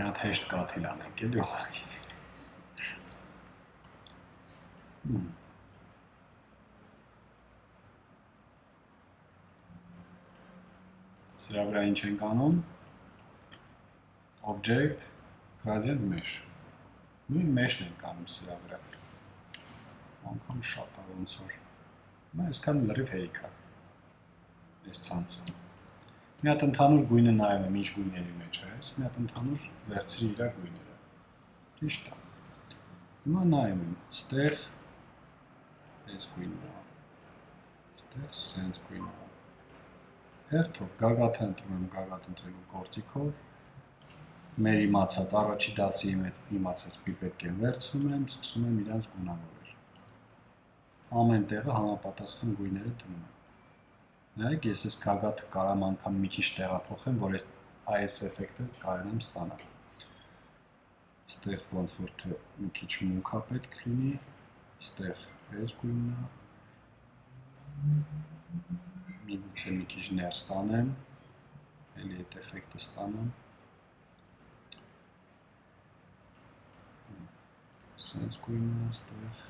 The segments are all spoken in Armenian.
Մի հատ հեշտ կաթիլ անենք, էլի ուղղակի։ Սրա վրա ինչ ենք անում, object, gradient mesh, նույն meshն ենք անում սրա վրա, անգամ շատ է ոնց որ, այսքան լրիվ հերիք է, այս ցանցը, մի հատ ընդհանուր գույնը նայում եմ ինչ գույների մեջ է, մի հատ ընդհանուր վերցրի իրա գույները, ճիշտ է, հիմա նայում եմ, ստեղ այս գույնը, ստեղ սենց գույնը, հերթով գագաթը ընտրում եմ գագաթ ընտրելու գործիքով, մեր իմացած առաջի դասի իմացած պիպետք եմ վերցնում եմ, սկսում եմ իրանց գունավորել։ Ամեն տեղը համապատասխան գույները դնում եմ։ Նայեք, ես այս գագաթը կարամ անգամ մի քիչ տեղափոխեմ, որ այս էֆեկտը կարողանամ ստանալ։ Ստեղ ոնց որ թե մի քիչ մուգ է պետք լինի, ստեղ այս գույնն է։ Միգուցե մի քիչ ներս տանեմ, էլի այդ էֆեկտը ստանամ, սենց գույնը ստեղ,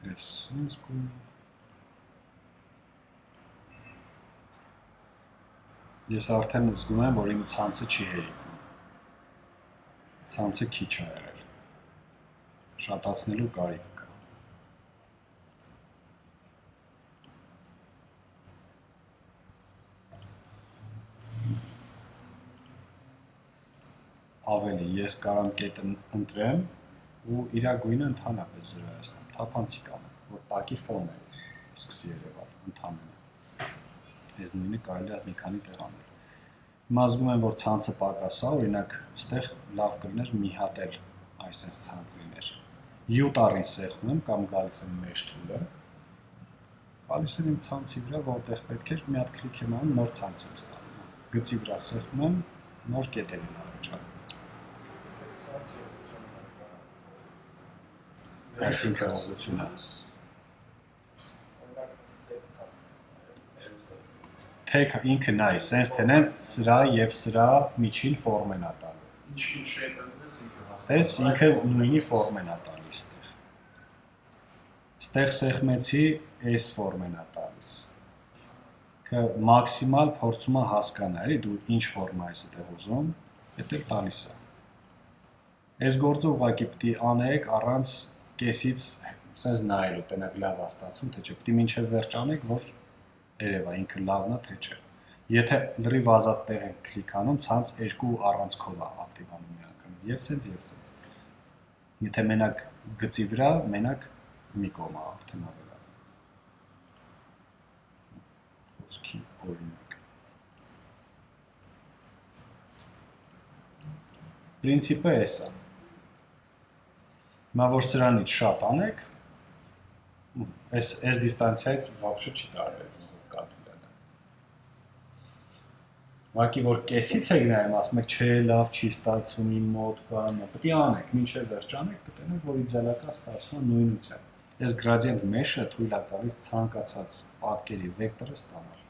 այս սենց գույնը, ես արդեն զգում եմ, որ իմ ցանցը չի հերիքում, ցանցը քիչ է եղել, շատացնելու կարիք կա։ Ավելի, ես կարամ կետը ընտրեմ ու իրա գույնը ընդհանրապես զրոյացնեմ, թափանցիկ անեմ, որ տակի ֆոնը սկսի երևալ, ընդհանրապես։ Ես նույնը կարելի է մի քանի տեղ անել։ Հիմա զգում եմ, որ ցանցը պակաս է, օրինակ, ստեղ լավ կլիներ մի հատ էլ այսպես ցանց լիներ։ U-տառին սեղմում եմ կամ գալիս եմ mesh tool-ը, գալիս եմ իմ ցանցի վրա, որտեղ պետք էր մի հատ քլիք եմ անում, նոր ցանց եմ ստանում։ Գծի վրա սեղմում եմ, նոր կետեր են առաջանում։ Այսինքն ուղղությունը։ Թեք ինքը նայ, սենց թենենց սրա և սրա միջին ֆորմ են ատալու։ Ինչին շեյպ ընտրես ինքը հասկանում։ Տես ինքը նույնի ֆորմ են ատալիս ստեղ։ Ստեղ սեղմեցի, այս ֆորմ են ատալիս։ Կը մաքսիմալ փորձում է հասկանա, էլի դու ինչ ֆորմ ես այդտեղ ուզում, էդ էլ տալիս է։ Այս գործը ուղղակի պիտի անեք առանց կեսից սենց նայելու, տենակ լավ է ստացվում, թե չէ, պիտի մինչև վերջ անեք, որ երևա ինքը լավն է, թե չէ։ Եթե լրիվ ազատ տեղ ենք քլիք անում, ցանց երկու առանցքով է ակտիվանում միանգամից, և սենց։ Եթե մենակ գծի վրա, մենակ մի կողմ է արդեն ավելանում։ Խոսքի օրինակ։ Պրինցիպը էս է։ Հիմա որ սրանից շատ անեք, այս դիստանցիայից վաբշե չի տարբերվում, որ կաթիլ է։ Ուղղակի որ կեսից եք նայում, ասում եք չէ, լավ չի ստացվում իմ մոտ, բան, պետք է անեք, մինչև վերջ անեք, կտենեք, որ իդեալական ստացվում է նույնությամբ։ Այս gradient mesh-ը թույլ է տալիս ցանկացած պատկերի վեկտորը ստանալ։